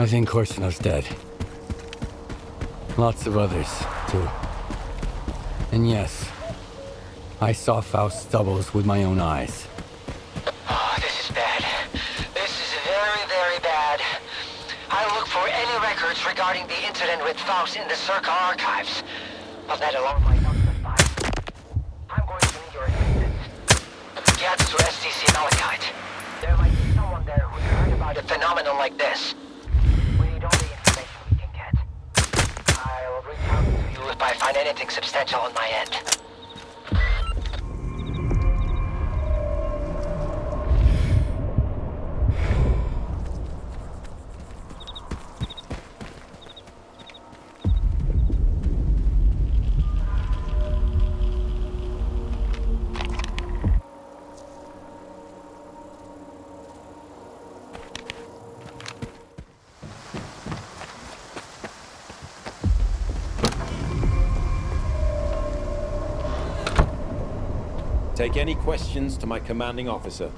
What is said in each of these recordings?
I think Korsanov's dead. Lots of others, too. And yes, I saw Faust's doubles with my own eyes. Oh, this is bad. This is very, very bad. I'll look for any records regarding the incident with Faust in the Circa archives. But that alone might not suffice. I'm going to need your assistance. Get to STC Malachite. There might be someone there who's heard about a phenomenon like this. We need all the information we can get. I'll reach out to you if I find anything substantial on my end. Take any questions to my commanding officer.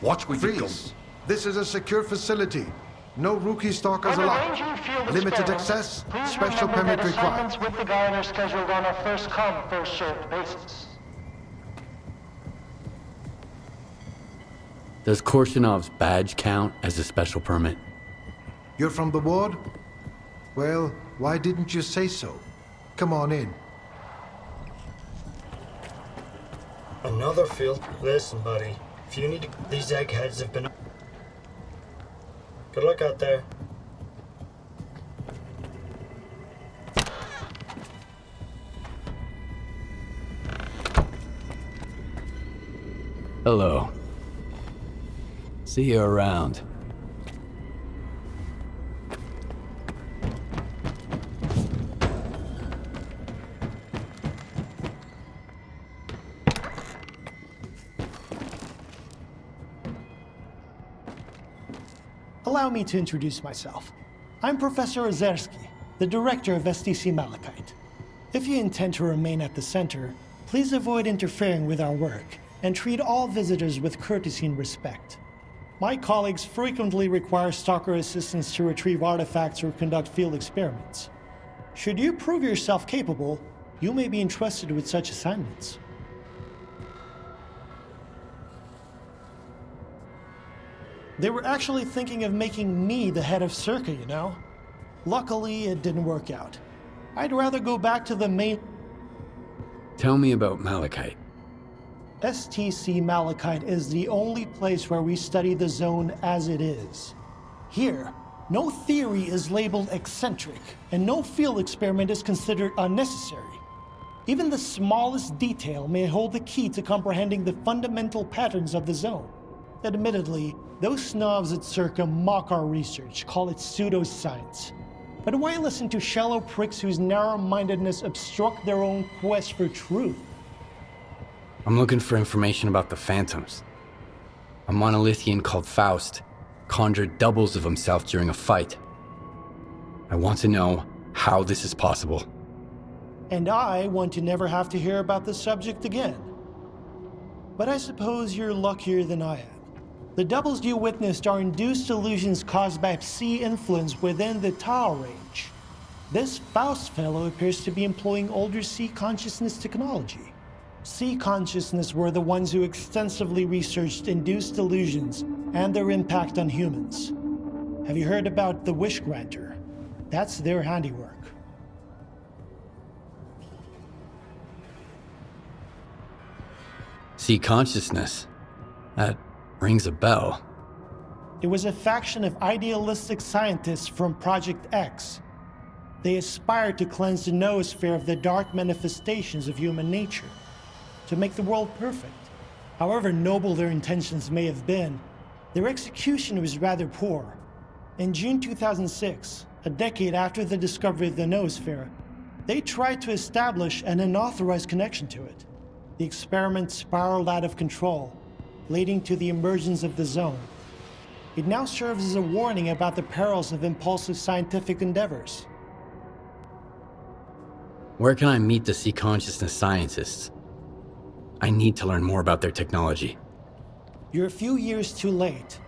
Watch where you go. Freeze. This is a secure facility. No rookie stalkers allowed. Limited access. Special permit required. With the guy are scheduled on a first come, first served basis. Does Korsanov's badge count as a special permit? You're from the ward? Well, why didn't you say so? Come on in. Another field? Listen, buddy. If you need to... These eggheads have been... Good luck out there. Hello. See you around. Allow me to introduce myself. I'm Professor Ozersky, the director of STC Malachite. If you intend to remain at the center, please avoid interfering with our work and treat all visitors with courtesy and respect. My colleagues frequently require Stalker assistance to retrieve artifacts or conduct field experiments. Should you prove yourself capable, you may be entrusted with such assignments. They were actually thinking of making me the head of Circa, you know? Luckily, it didn't work out. I'd rather go back to the main... Tell me about Malachite. STC Malachite is the only place where we study the zone as it is. Here, no theory is labeled eccentric, and no field experiment is considered unnecessary. Even the smallest detail may hold the key to comprehending the fundamental patterns of the zone. Admittedly, those snobs at Circa mock our research, call it pseudoscience. But why listen to shallow pricks whose narrow-mindedness obstruct their own quest for truth? I'm looking for information about the Phantoms. A monolithian called Faust conjured doubles of himself during a fight. I want to know how this is possible. And I want to never have to hear about the subject again. But I suppose you're luckier than I am. The doubles you witnessed are induced illusions caused by psi influence within the Tau range. This Faust fellow appears to be employing older psi consciousness technology. Psi consciousness were the ones who extensively researched induced illusions and their impact on humans. Have you heard about the Wish Granter? That's their handiwork. See consciousness. That rings a bell. It was a faction of idealistic scientists from Project X. They aspired to cleanse the noosphere of the dark manifestations of human nature, to make the world perfect. However noble their intentions may have been, their execution was rather poor. In June 2006, a decade after the discovery of the noosphere, they tried to establish an unauthorized connection to it. The experiment spiraled out of control, leading to the emergence of the zone. It now serves as a warning about the perils of impulsive scientific endeavors. Where can I meet the sea consciousness scientists? I need to learn more about their technology. You're a few years too late.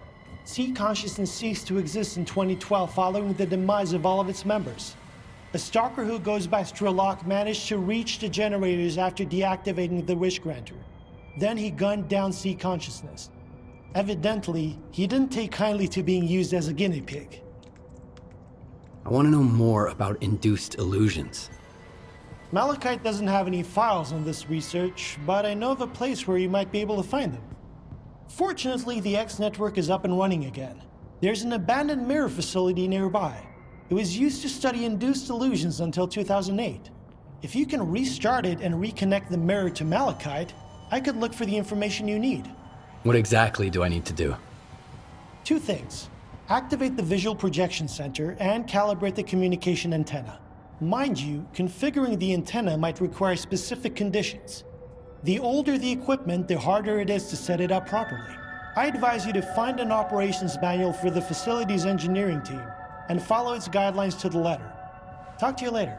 Sea consciousness ceased to exist in 2012 following the demise of all of its members. A stalker who goes by Strelok managed to reach the generators after deactivating the Wish Granter. Then he gunned down Sea Consciousness. Evidently, he didn't take kindly to being used as a guinea pig. I want to know more about induced illusions. Malachite doesn't have any files on this research, but I know of a place where you might be able to find them. Fortunately, the X network is up and running again. There's an abandoned mirror facility nearby. It was used to study induced illusions until 2008. If you can restart it and reconnect the mirror to Malachite, I could look for the information you need. What exactly do I need to do? 2 things. Activate the visual projection center and calibrate the communication antenna. Mind you, configuring the antenna might require specific conditions. The older the equipment, the harder it is to set it up properly. I advise you to find an operations manual for the facility's engineering team and follow its guidelines to the letter. Talk to you later.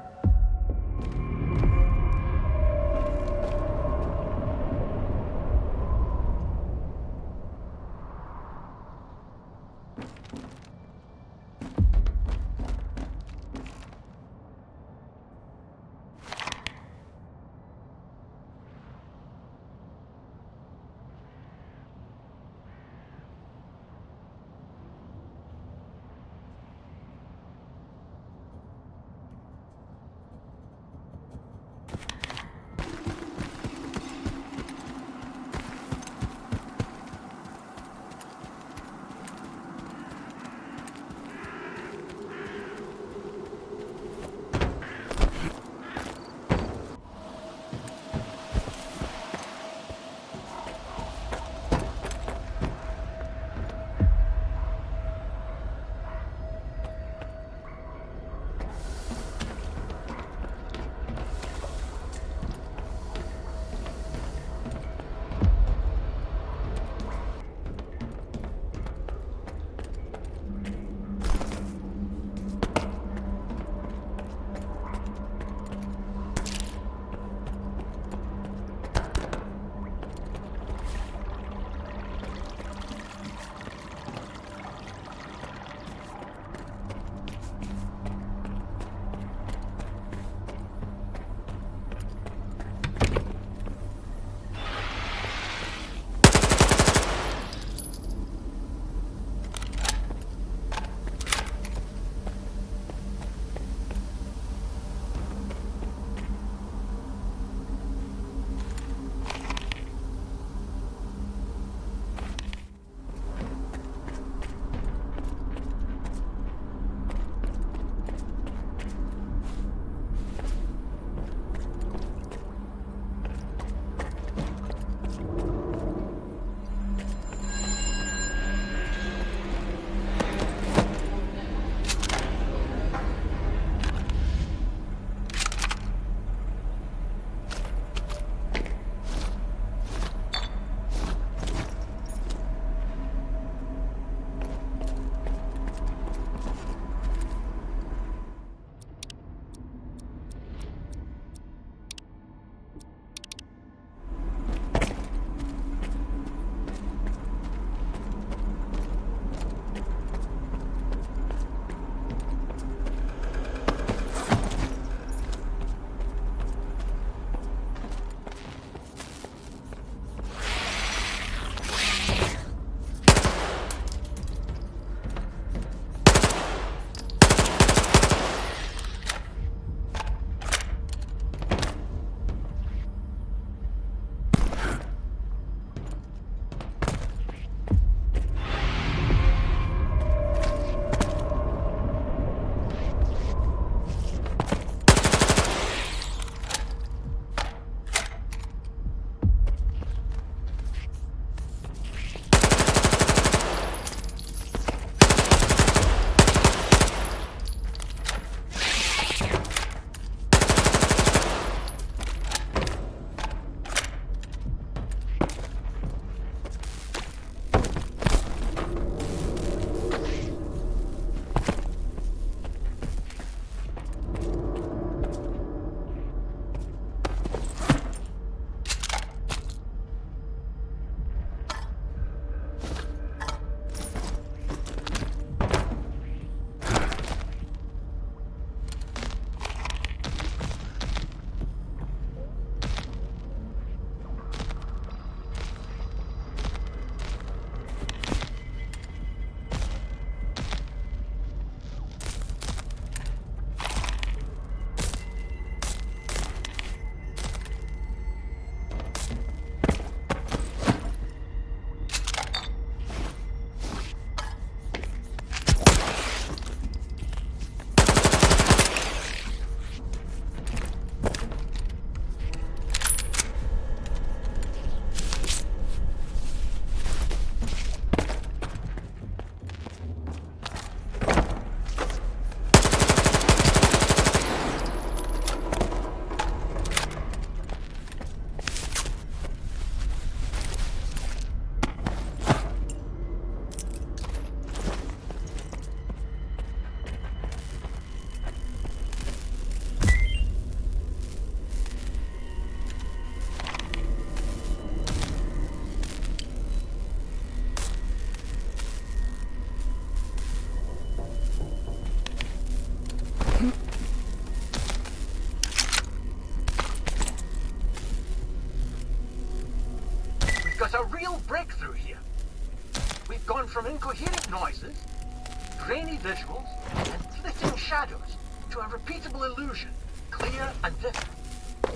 shadows to a repeatable illusion, clear and vivid.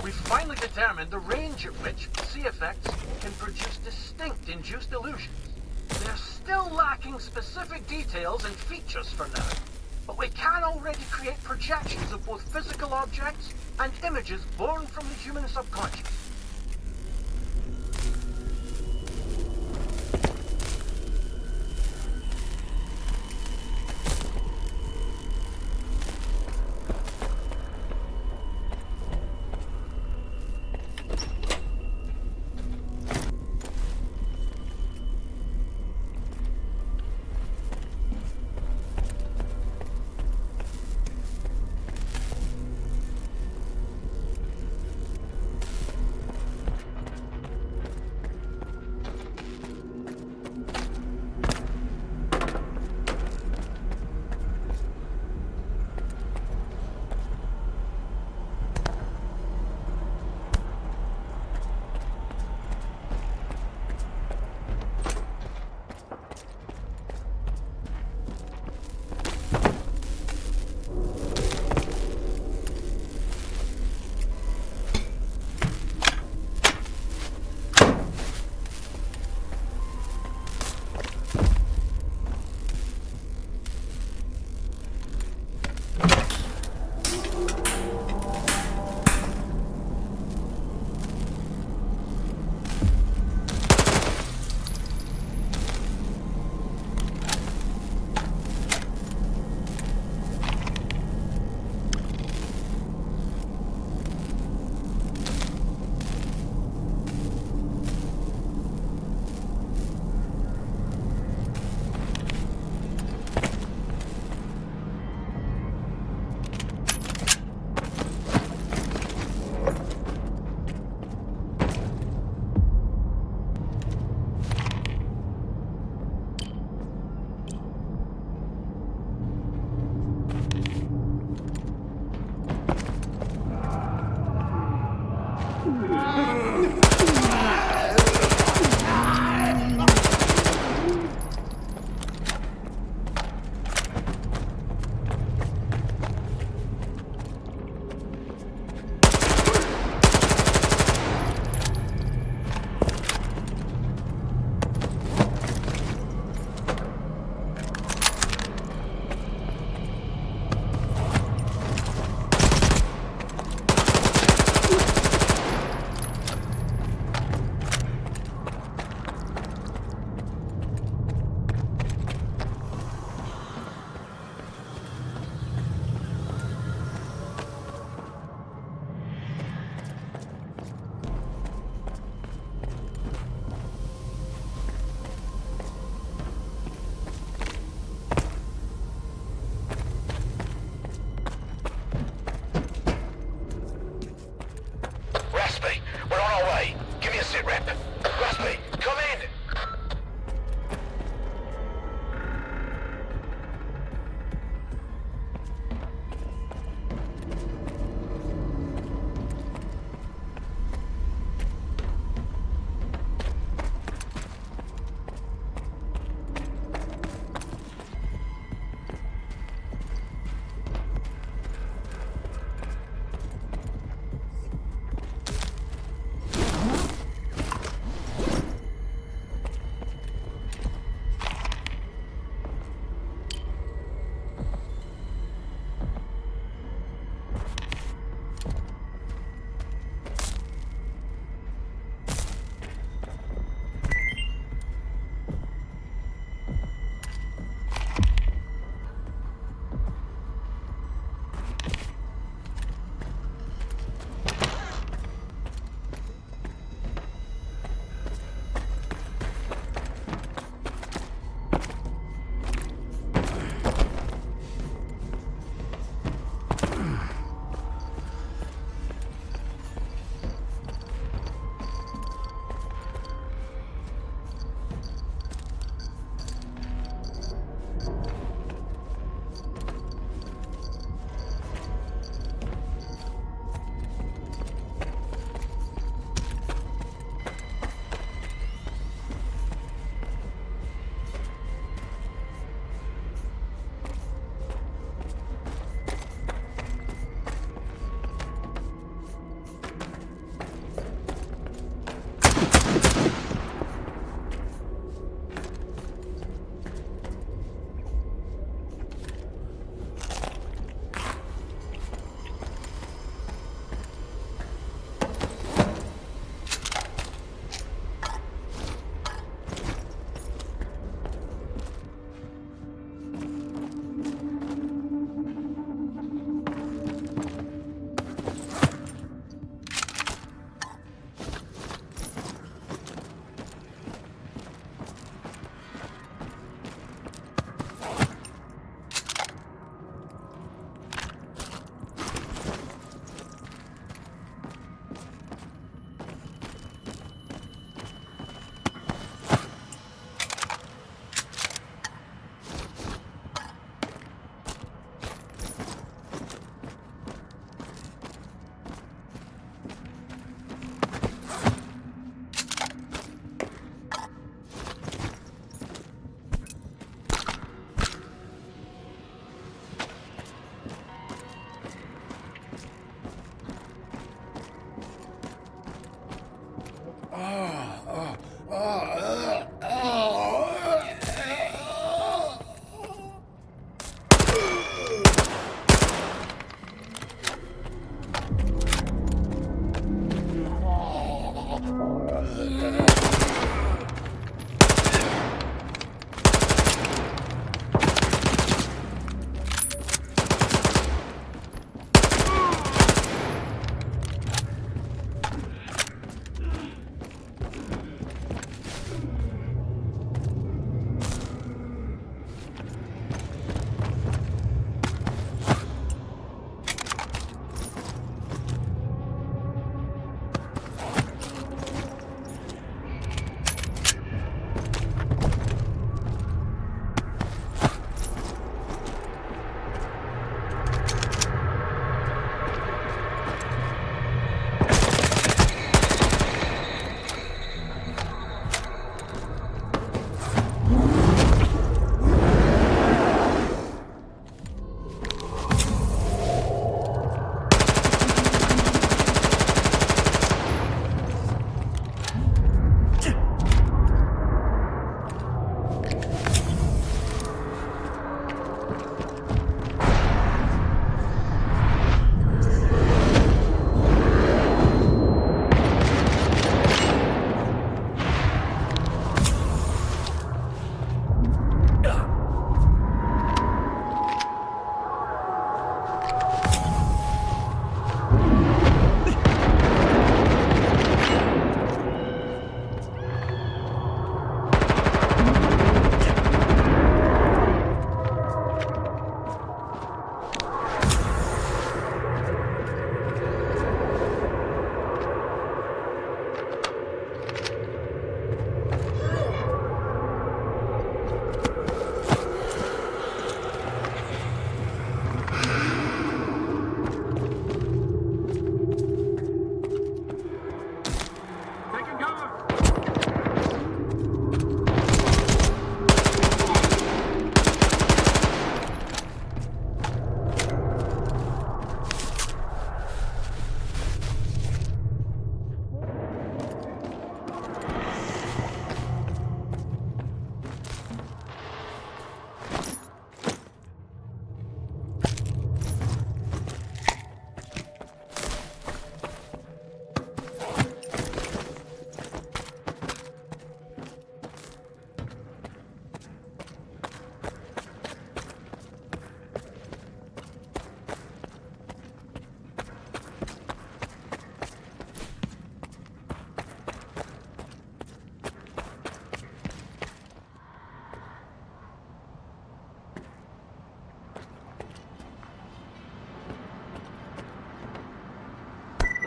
We've finally determined the range at which C effects can produce distinct induced illusions. They're still lacking specific details and features for now, but we can already create projections of both physical objects and images born from the human subconscious.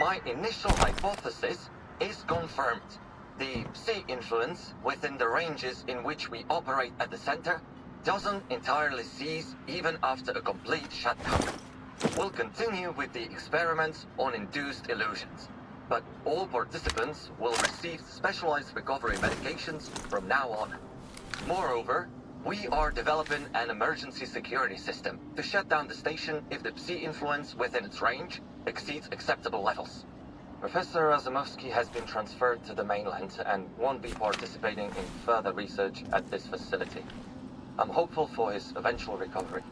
My initial hypothesis is confirmed. The Psi influence within the ranges in which we operate at the center doesn't entirely cease even after a complete shutdown. We'll continue with the experiments on induced illusions, but all participants will receive specialized recovery medications from now on. Moreover, we are developing an emergency security system to shut down the station if the Psi influence within its range exceeds acceptable levels. Professor Ozersky has been transferred to the mainland and won't be participating in further research at this facility. I'm hopeful for his eventual recovery.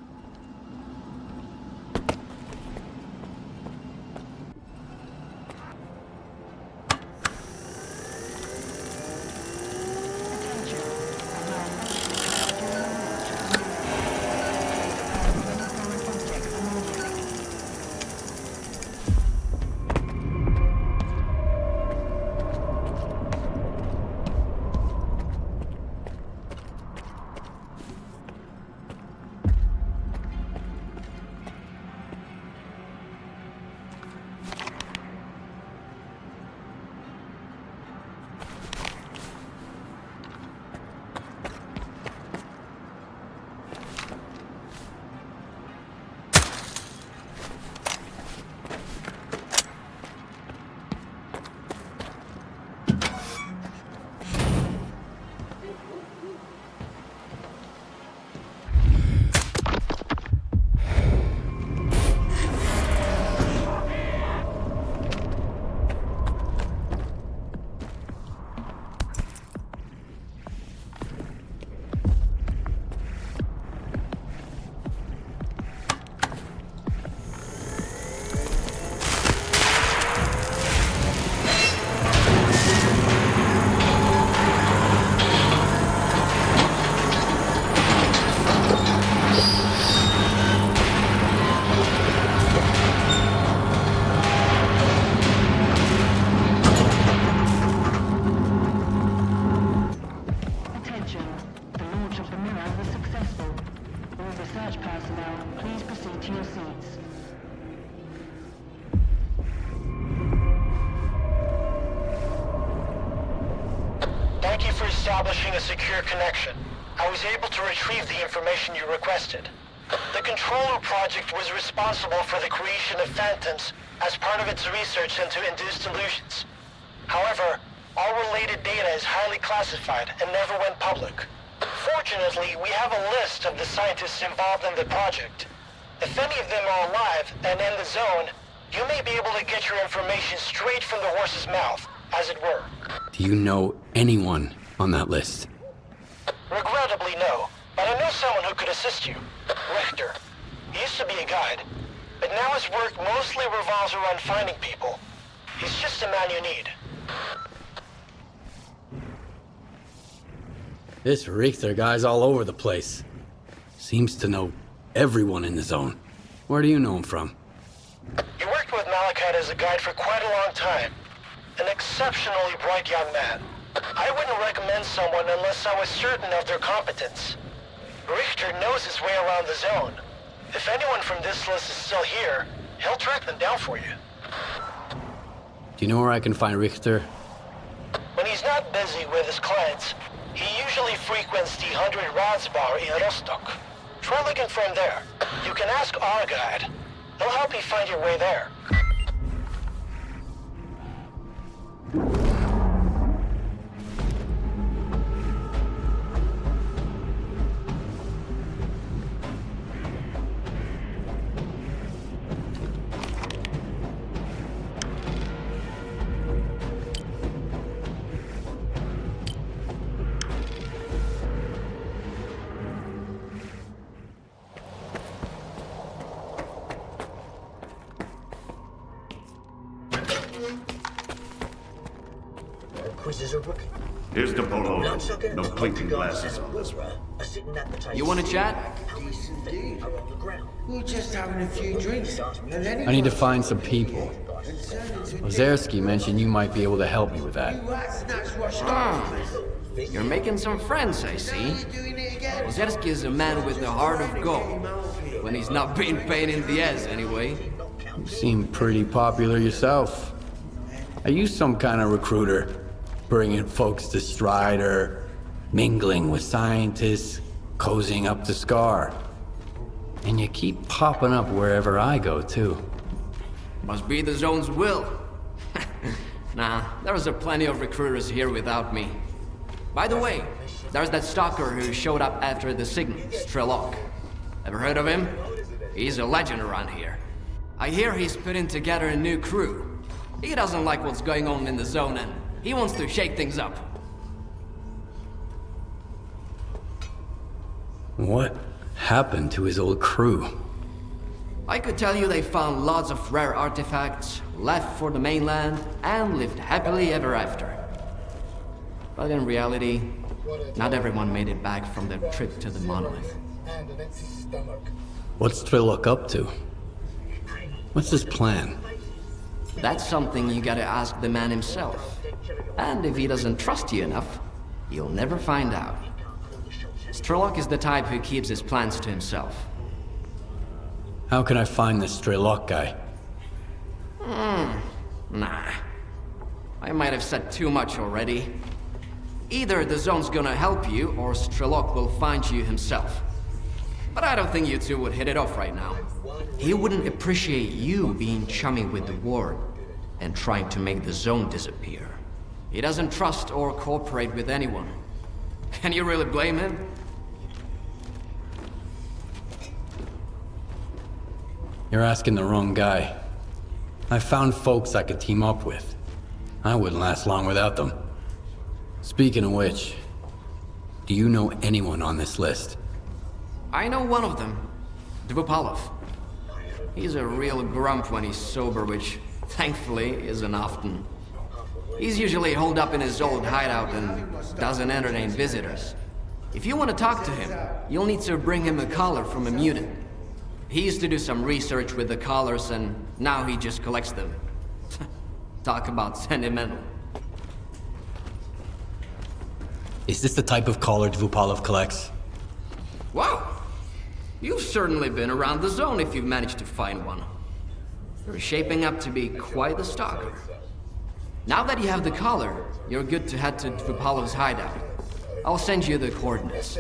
Establishing a secure connection. I was able to retrieve the information you requested. The Controller Project was responsible for the creation of phantoms as part of its research into induced illusions. However, all related data is highly classified and never went public. Fortunately, we have a list of the scientists involved in the project. If any of them are alive and in the zone, you may be able to get your information straight from the horse's mouth, as it were. Do you know anyone on that list? Regrettably, no. But I know someone who could assist you. Richter. He used to be a guide, but now his work mostly revolves around finding people. He's just the man you need. This Richter guy's all over the place. Seems to know everyone in the zone. Where do you know him from? He worked with Malachite as a guide for quite a long time. An exceptionally bright young man. I wouldn't recommend someone unless I was certain of their competence. Richter knows his way around the zone. If anyone from this list is still here, he'll track them down for you. Do you know where I can find Richter? When he's not busy with his clients, he usually frequents the 100 Rods bar in Rostock. Try looking for him there. You can ask our guide. He'll help you find your way there. Here's the polo. No clinking glasses. You want to chat? We're just having a few drinks. I need to find some people. Ozersky mentioned you might be able to help me with that. You're making some friends, I see. Ozersky is a man with a heart of gold. When he's not being pain in the ass, anyway. You seem pretty popular yourself. Are you some kind of recruiter? Bringing folks to Strider, mingling with scientists, cozying up to Scar. And you keep popping up wherever I go, too. Must be the Zone's will. Nah, there's plenty of recruiters here without me. By the way, there's that Stalker who showed up after the signal, Strelok. Ever heard of him? He's a legend around here. I hear he's putting together a new crew. He doesn't like what's going on in the Zone and he wants to shake things up. What happened to his old crew? I could tell you they found lots of rare artifacts, left for the mainland, and lived happily ever after. But in reality, not everyone made it back from their trip to the monolith. What's Strelok up to? What's his plan? That's something you gotta ask the man himself. And if he doesn't trust you enough, you'll never find out. Strelok is the type who keeps his plans to himself. How can I find this Strelok guy? Nah. I might have said too much already. Either the Zone's gonna help you, or Strelok will find you himself. But I don't think you two would hit it off right now. He wouldn't appreciate you being chummy with the Ward and trying to make the Zone disappear. He doesn't trust or cooperate with anyone. Can you really blame him? You're asking the wrong guy. I found folks I could team up with. I wouldn't last long without them. Speaking of which, do you know anyone on this list? I know one of them, Dvupalov. He's a real grump when he's sober, which, thankfully, isn't often. He's usually holed up in his old hideout and doesn't entertain visitors. If you want to talk to him, you'll need to bring him a collar from a mutant. He used to do some research with the collars, and now he just collects them. Talk about sentimental. Is this the type of collar Dvupalov collects? Wow! You've certainly been around the Zone if you've managed to find one. You're shaping up to be quite the stalker. Now that you have the collar, you're good to head to Dvupalov's hideout. I'll send you the coordinates.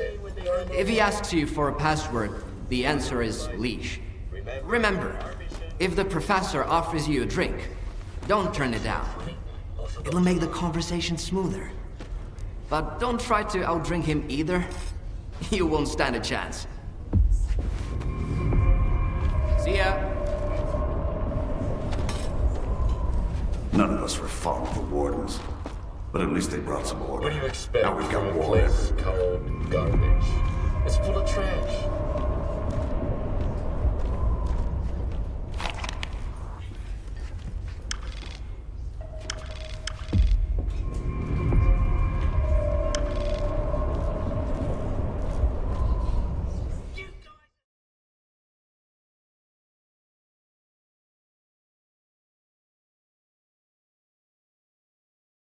If he asks you for a password, the answer is leash. Remember, if the professor offers you a drink, don't turn it down. It'll make the conversation smoother. But don't try to outdrink him either. You won't stand a chance. See ya. None of us were fond of the Wardens, but at least they brought some order. What do you expect Now we've got from a war place everywhere. called garbage? It's full of trash.